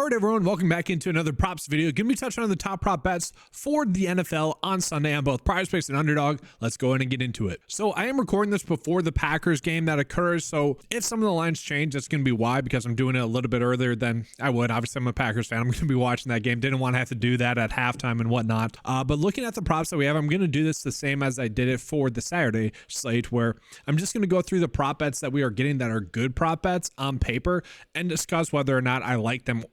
All right, everyone, welcome back into another props video. Going to be touching on the top prop bets for the NFL on Sunday on both PrizePicks and Underdog. Let's go ahead and get into it. So I am recording this before the Packers game that occurs. So if some of the lines change, that's going to be why, because I'm doing it a little bit earlier than I would. Obviously, I'm a Packers fan. I'm going to be watching that game. Didn't want to have to do that at halftime and whatnot. But looking at the props that we have, I'm going to do this the same as I did it for the Saturday slate, where I'm just going to go through the prop bets that we are getting that are good prop bets on paper and discuss whether or not I like them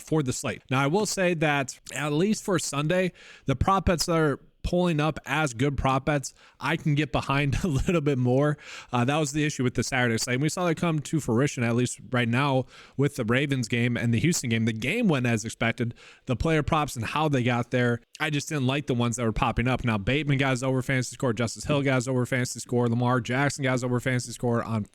for the slate. Now, I will say that at least for Sunday, the prop bets that are pulling up as good prop bets, I can get behind a little bit more. That was the issue with the Saturday slate. And we saw that come to fruition, at least right now, with the Ravens game and the Houston game. The game went as expected. The player props and how they got there, I just didn't like the ones that were popping up. Now, Bateman got his over fantasy score. Justice Hill got his over fantasy score. Lamar Jackson got his over fantasy score on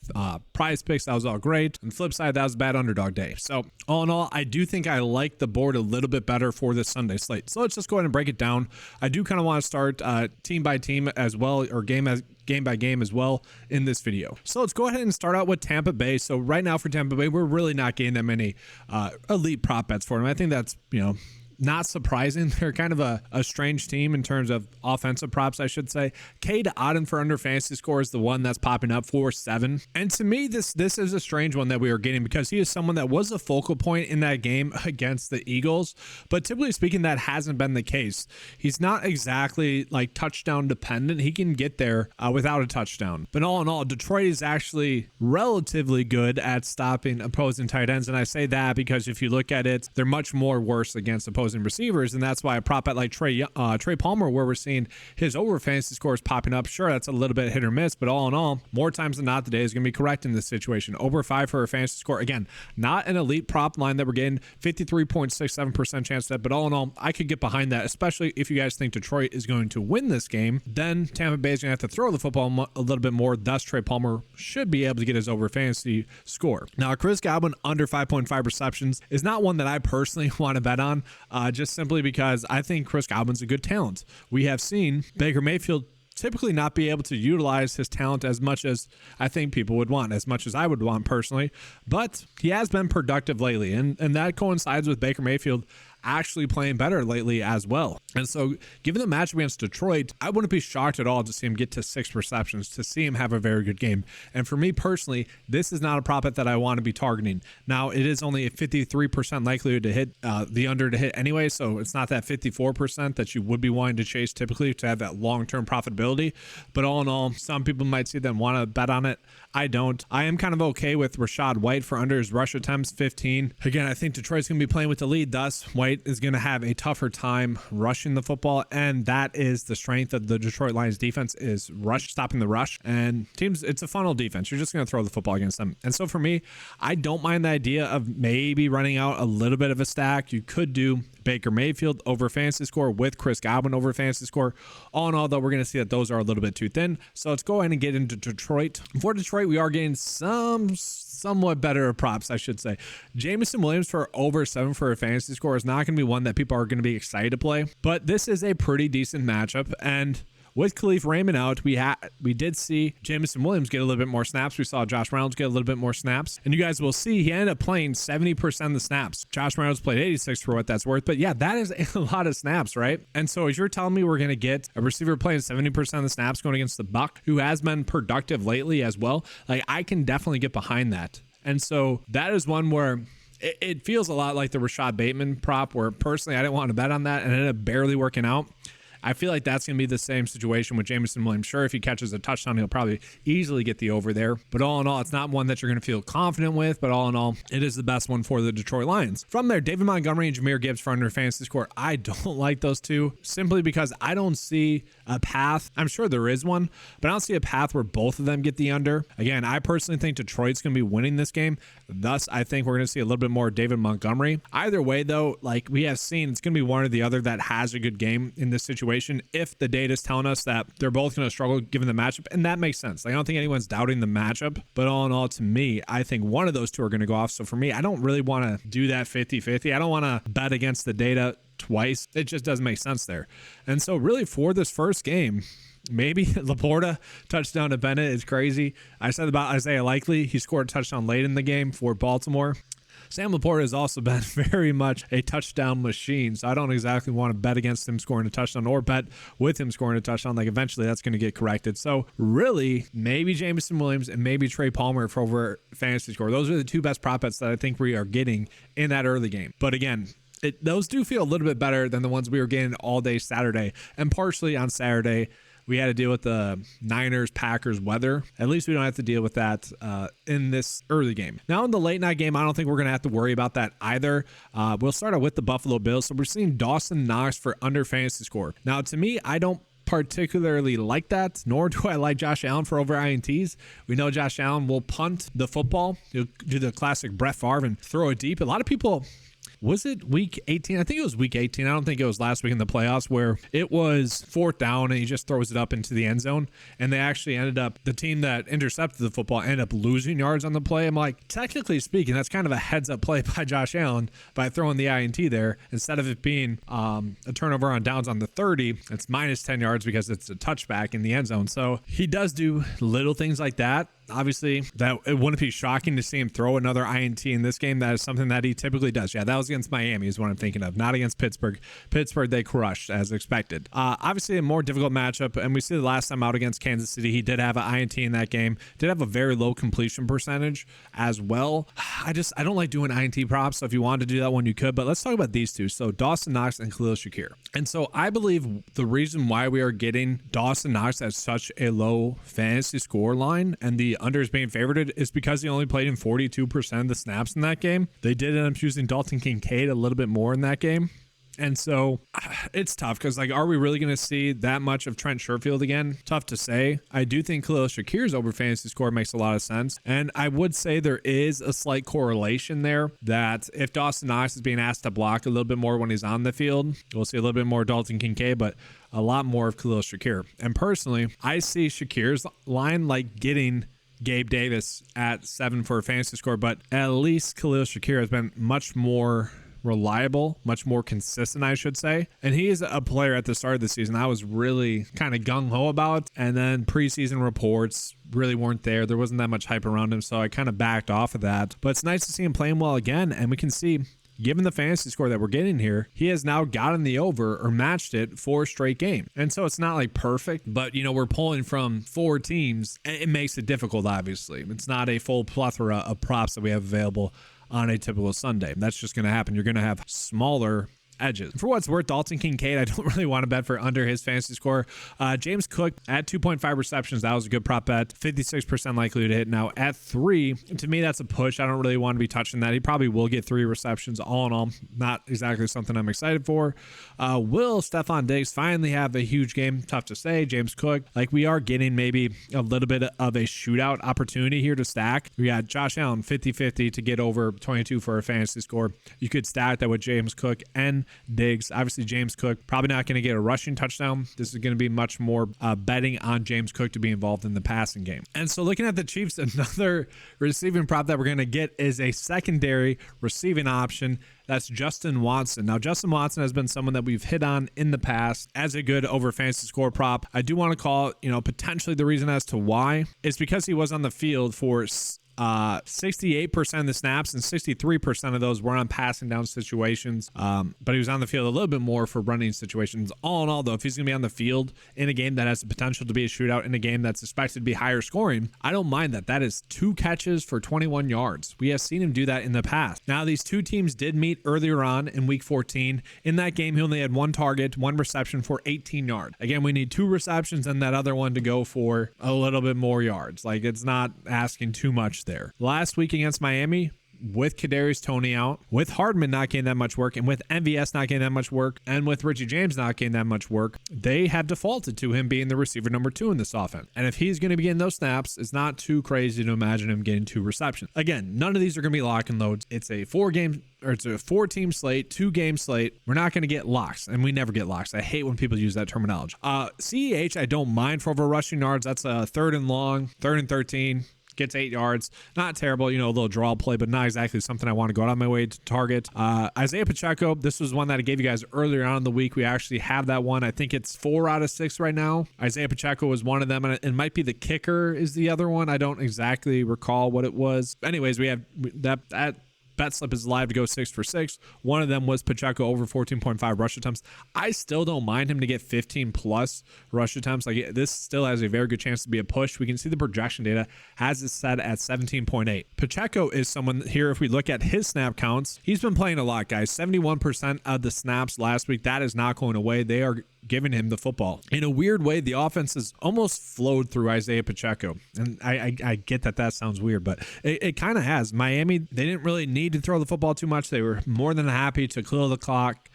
PrizePicks. That was all great. On the flip side, that was a bad underdog day. So all in all, I do think I like the board a little bit better for this Sunday slate. So let's just go ahead and break it down. I do kind of want to start team by team as well, or game by game as well in this video. So let's go ahead and start out with Tampa Bay. So right now for Tampa Bay, we're really not getting that many elite prop bets for them. I think that's, not surprising. They're kind of a strange team in terms of offensive props, I should say. Cade Otton for under fantasy score is the one that's popping up for 7. And to me, this is a strange one that we are getting, because he is someone that was a focal point in that game against the Eagles. But typically speaking, that hasn't been the case. He's not exactly like touchdown dependent. He can get there without a touchdown. But all in all, Detroit is actually relatively good at stopping opposing tight ends. And I say that because if you look at it, they're much more worse against opposing receivers, and that's why a prop bet like Trey Palmer, where we're seeing his over fantasy scores popping up. Sure, that's a little bit hit or miss, but all in all, more times than not, the day is going to be correct in this situation. Over 5 for a fantasy score. Again, not an elite prop line that we're getting, 53.67% chance to that, but all in all, I could get behind that, especially if you guys think Detroit is going to win this game. Then Tampa Bay is going to have to throw the football a little bit more, thus Trey Palmer should be able to get his over fantasy score. Now, Chris Godwin under 5.5 receptions is not one that I personally want to bet on, just simply because I think Chris Godwin's a good talent. We have seen Baker Mayfield typically not be able to utilize his talent as much as I think people would want, as much as I would want personally, but he has been productive lately, and that coincides with Baker Mayfield actually playing better lately as well. And so given the matchup against Detroit, I wouldn't be shocked at all to see him get to 6 receptions, to see him have a very good game. And for me personally, this is not a prop bet that I want to be targeting. Now, it is only a 53% likelihood to hit the under to hit anyway, so it's not that 54% that you would be wanting to chase typically to have that long-term profitability. But all in all, some people might see them want to bet on it. I don't. I am kind of okay with Rachaad White for under his rush attempts, 15. Again, I think Detroit's going to be playing with the lead, thus White is going to have a tougher time rushing the football, and that is the strength of the Detroit Lions defense, is stopping the rush. And teams, it's a funnel defense. You're just going to throw the football against them. And so for me, I don't mind the idea of maybe running out a little bit of a stack. You could do Baker Mayfield over fantasy score with Chris Godwin over fantasy score. All in all, though, we're going to see that those are a little bit too thin. So let's go ahead and get into Detroit. For Detroit, we are getting somewhat better props, I should say. Jameson Williams for over 7 for a fantasy score is not going to be one that people are going to be excited to play, but this is a pretty decent matchup. And with Khalif Raymond out, we did see Jameson Williams get a little bit more snaps. We saw Josh Reynolds get a little bit more snaps. And you guys will see he ended up playing 70% of the snaps. Josh Reynolds played 86 for what that's worth. But yeah, that is a lot of snaps, right? And so as you're telling me we're going to get a receiver playing 70% of the snaps going against the Buck, who has been productive lately as well, like I can definitely get behind that. And so that is one where it feels a lot like the Rashad Bateman prop, where personally I didn't want to bet on that and it ended up barely working out. I feel like that's going to be the same situation with Jameson Williams. Sure, if he catches a touchdown, he'll probably easily get the over there. But all in all, it's not one that you're going to feel confident with. But all in all, it is the best one for the Detroit Lions. From there, David Montgomery and Jahmyr Gibbs for under fantasy score. I don't like those two, simply because I don't see a path. I'm sure there is one, but I don't see a path where both of them get the under. Again, I personally think Detroit's going to be winning this game. Thus, I think we're going to see a little bit more David Montgomery. Either way, though, like we have seen, it's going to be one or the other that has a good game in this situation. If the data is telling us that they're both going to struggle given the matchup, and that makes sense. Like, I don't think anyone's doubting the matchup, but all in all, to me, I think one of those two are going to go off. So for me, I don't really want to do that 50-50. I don't want to bet against the data twice. It just doesn't make sense there. And so really for this first game, maybe Laporta touchdown to Bennett is crazy. I said about Isaiah Likely. He scored a touchdown late in the game for Baltimore. Sam Laporta has also been very much a touchdown machine, so I don't exactly want to bet against him scoring a touchdown or bet with him scoring a touchdown. Like, eventually that's going to get corrected. So really, maybe Jameson Williams and maybe Trey Palmer for over fantasy score. Those are the two best prop bets that I think we are getting in that early game. But again, those do feel a little bit better than the ones we were getting all day Saturday, and partially on Saturday we had to deal with the Niners-Packers weather. At least we don't have to deal with that in this early game. Now in the late night game, I don't think we're going to have to worry about that either. We'll start out with the Buffalo Bills. So we're seeing Dawson Knox for under fantasy score. Now to me, I don't particularly like that, nor do I like Josh Allen for over INTs. We know Josh Allen will punt the football. He'll do the classic Brett Favre and throw it deep. A lot of people... Was it week 18? I think it was week 18. I don't think it was last week in the playoffs where it was 4th down and he just throws it up into the end zone. And they actually ended up, the team that intercepted the football ended up losing yards on the play. I'm like, technically speaking, that's kind of a heads up play by Josh Allen by throwing the INT there. Instead of it being a turnover on downs on the 30, it's minus 10 yards because it's a touchback in the end zone. So he does do little things like that. Obviously, that it wouldn't be shocking to see him throw another INT in this game. That is something that he typically does. Yeah, that was against Miami is what I'm thinking of, not against Pittsburgh. Pittsburgh, they crushed as expected. Obviously, a more difficult matchup, and we see the last time out against Kansas City, he did have an INT in that game. Did have a very low completion percentage as well. I don't like doing INT props, so if you wanted to do that one, you could. But let's talk about these two. So Dawson Knox and Khalil Shakir. And so I believe the reason why we are getting Dawson Knox at such a low fantasy score line and the under is being favored is because he only played in 42% of the snaps in that game. They did end up using Dalton Kincaid a little bit more in that game. And so it's tough because, like, are we really going to see that much of Trent Sherfield again? Tough to say. I do think Khalil Shakir's over fantasy score makes a lot of sense. And I would say there is a slight correlation there that if Dawson Knox is being asked to block a little bit more when he's on the field, we'll see a little bit more Dalton Kincaid, but a lot more of Khalil Shakir. And personally, I see Shakir's line like getting Gabe Davis at 7 for a fantasy score, but at least Khalil Shakir has been much more reliable, much more consistent, I should say. And he is a player at the start of the season I was really kind of gung-ho about, and then preseason reports really weren't there. There wasn't that much hype around him, so I kind of backed off of that. But it's nice to see him playing well again, and we can see, given the fantasy score that we're getting here, he has now gotten the over or matched it 4 straight games. And so it's not like perfect, but we're pulling from 4 teams. It makes it difficult, obviously. It's not a full plethora of props that we have available on a typical Sunday. That's just going to happen. You're going to have smaller edges. For what's worth, Dalton Kincaid, I don't really want to bet for under his fantasy score. James Cook at 2.5 receptions, that was a good prop bet. 56% likely to hit. Now at 3, to me, that's a push. I don't really want to be touching that. He probably will get 3 receptions. All in all, not exactly something I'm excited for. Will Stephon Diggs finally have a huge game? Tough to say. James Cook, like, we are getting maybe a little bit of a shootout opportunity here to stack. We got Josh Allen 50-50 to get over 22 for a fantasy score. You could stack that with James Cook and Diggs. Obviously, James Cook probably not going to get a rushing touchdown. This is going to be much more betting on James Cook to be involved in the passing game. And so looking at the Chiefs, another receiving prop that we're going to get is a secondary receiving option. That's Justin Watson. Now, Justin Watson has been someone that we've hit on in the past as a good over fantasy score prop. I do want to call, potentially the reason as to why is because he was on the field for 68% of the snaps, and 63% of those were on passing down situations. But he was on the field a little bit more for running situations. All in all, though, if he's going to be on the field in a game that has the potential to be a shootout, in a game that's expected to be higher scoring, I don't mind that. That is 2 catches for 21 yards. We have seen him do that in the past. Now, these two teams did meet earlier on in week 14. In that game, he only had 1 target, 1 reception for 18 yards. Again, we need 2 receptions and that other one to go for a little bit more yards. Like, it's not asking too much there. Last week against Miami, with Kadarius Toney out, with Hardman not getting that much work, and with MVS not getting that much work, and with Richie James not getting that much work, they have defaulted to him being the receiver number 2 in this offense. And if he's going to be getting those snaps, it's not too crazy to imagine him getting 2 receptions. Again, none of these are going to be lock and loads. It's a 4-team slate, 2-game slate. We're not going to get locks, and we never get locks. I hate when people use that terminology. CEH, I don't mind for over rushing yards. That's a 3rd and long, 3rd and 13. Gets 8 yards. Not terrible, a little draw play, but not exactly something I want to go out of my way to target. Isaiah Pacheco, this was one that I gave you guys earlier on in the week. We actually have that one. I think it's 4 out of 6 right now. Isaiah Pacheco was one of them, and it might be the kicker is the other one. I don't exactly recall what it was. Anyways, we have that bet slip is live to go 6 for 6. One of them was Pacheco over 14.5 rush attempts. I still don't mind him to get 15 plus rush attempts. Like, this still has a very good chance to be a push. We can see the projection data has it set at 17.8. Pacheco is someone here, if we look at his snap counts, he's been playing a lot, guys. 71% of the snaps last week. That is not going away. They are giving him the football. In a weird way, the offense has almost flowed through Isaiah Pacheco. And I get that sounds weird, but it kind of has. Miami, they didn't really need to throw the football too much. They were more than happy to kill the clock,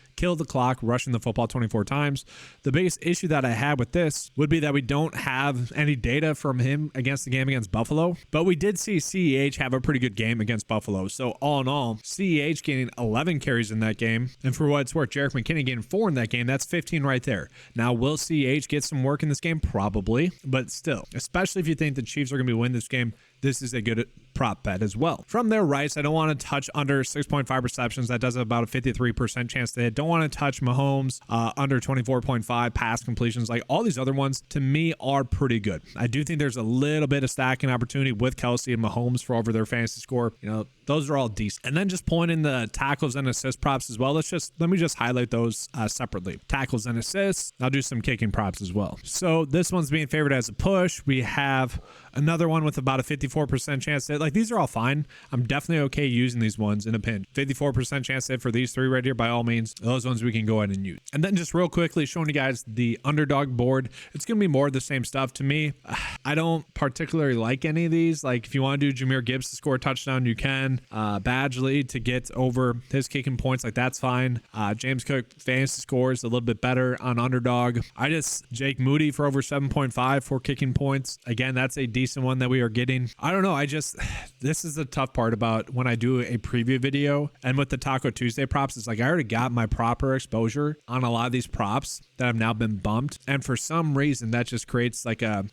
rushing the football 24 times. The biggest issue that I had with this would be that we don't have any data from him against the game against Buffalo, but we did see CEH have a pretty good game against Buffalo. So all in all, CEH gaining 11 carries in that game. And for what it's worth, Jerick McKinnon getting 4 in that game. That's 15 right there. Now, will CEH get some work in this game? Probably, but still, especially if you think the Chiefs are going to be winning this game, this is a good prop bet as well. From their rights, I don't want to touch under 6.5 receptions. That does have about a 53% chance to hit. Don't want to touch Mahomes under 24.5 pass completions. Like, all these other ones, to me, are pretty good. I do think there's a little bit of stacking opportunity with Kelsey and Mahomes for over their fantasy score. You know, those are all decent. And then just pulling in the tackles and assist props as well. Let me just highlight those separately. Tackles and assists. I'll do some kicking props as well. So this one's being favored as a push. We have another one with about a 54% chance to hit. Like, these are all fine. I'm definitely okay using these ones in a pinch. 54% chance to hit for these 3 right here, by all means. Those ones we can go ahead and use. And then just real quickly showing you guys the underdog board. It's going to be more of the same stuff to me. I don't particularly like any of these. Like, if you want to do Jahmyr Gibbs to score a touchdown, you can. Badgley to get over his kicking points, like, that's fine. James Cook fantasy scores a little bit better on underdog. Jake Moody for over 7.5 for kicking points. Again, that's a decent one that we are getting. I don't know. This is the tough part about when I do a preview video and with the Taco Tuesday props. It's like, I already got my proper exposure on a lot of these props that have now been bumped. And for some reason, that just creates like a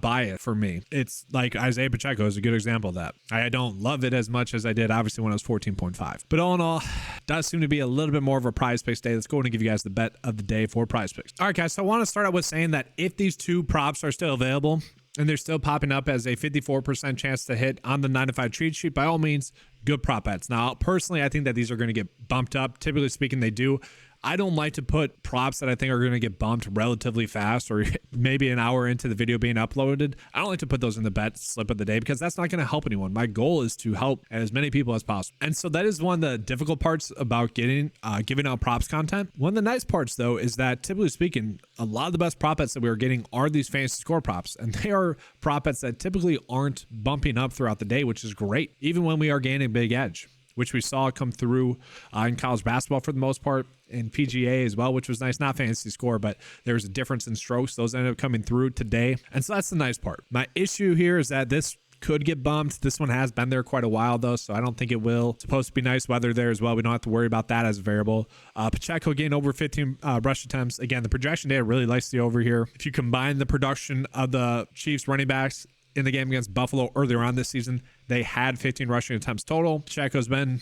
bias for me. It's like Isaiah Pacheco is a good example of that. I don't love it as much as I did, obviously, when I was 14.5. But all in all, does seem to be a little bit more of a prize picks day. Let's go and give you guys the bet of the day for prize picks. All right, guys. So I want to start out with saying that if these 2 props are still available, and they're still popping up as a 54% chance to hit on the 9-to-5 cheat sheet, by all means, good prop bets. Now, personally, I think that these are going to get bumped up. Typically speaking, they do. I don't like to put props that I think are going to get bumped relatively fast or maybe an hour into the video being uploaded. I don't like to put those in the bet slip of the day because that's not going to help anyone. My goal is to help as many people as possible. And so that is one of the difficult parts about giving out props content. One of the nice parts, though, is that typically speaking, a lot of the best prop bets that we are getting are these fantasy score props. And they are prop bets that typically aren't bumping up throughout the day, which is great, even when we are gaining a big edge, which we saw come through in college basketball for the most part, in PGA as well, which was nice. Not fantasy score, but there was a difference in strokes. Those ended up coming through today. And so that's the nice part. My issue here is that this could get bumped. This one has been there quite a while, though, so I don't think it will. It's supposed to be nice weather there as well. We don't have to worry about that as a variable. Pacheco getting over 15 rush attempts. Again, the projection data really likes the over here. If you combine the production of the Chiefs running backs in the game against Buffalo earlier on this season, they had 15 rushing attempts total. Pacheco's been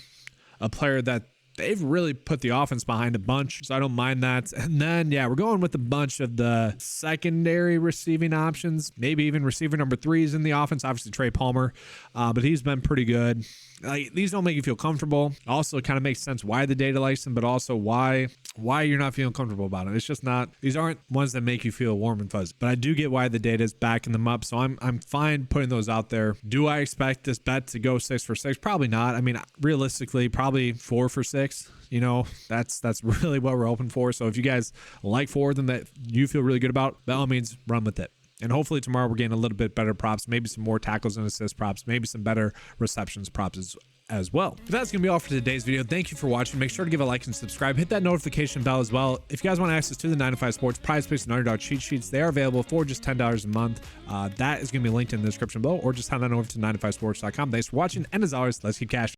a player that they've really put the offense behind a bunch, so I don't mind that. And then, yeah, we're going with a bunch of the secondary receiving options, maybe even receiver number 3s in the offense. Obviously, Trey Palmer, but he's been pretty good. Like, these don't make you feel comfortable. Also, it kind of makes sense why the data likes them, but also why you're not feeling comfortable about it. It's just not, these aren't ones that make you feel warm and fuzzy. But I do get why the data is backing them up, so I'm fine putting those out there. Do I expect this bet to go 6 for 6? Probably not. I mean, realistically, probably 4 for 6. You know, that's really what we're hoping for. So if you guys like 4 of them that you feel really good about, by all means, run with it. And hopefully tomorrow we're getting a little bit better props, maybe some more tackles and assist props, maybe some better receptions props as well. But that's going to be all for today's video. Thank you for watching. Make sure to give a like and subscribe. Hit that notification bell as well. If you guys want access to the 9-to-5 Sports PrizePicks and Underdog cheat sheets, they are available for just $10 a month. That is going to be linked in the description below, or just head on over to 9to5sports.com. Thanks for watching, and as always, let's keep cashing.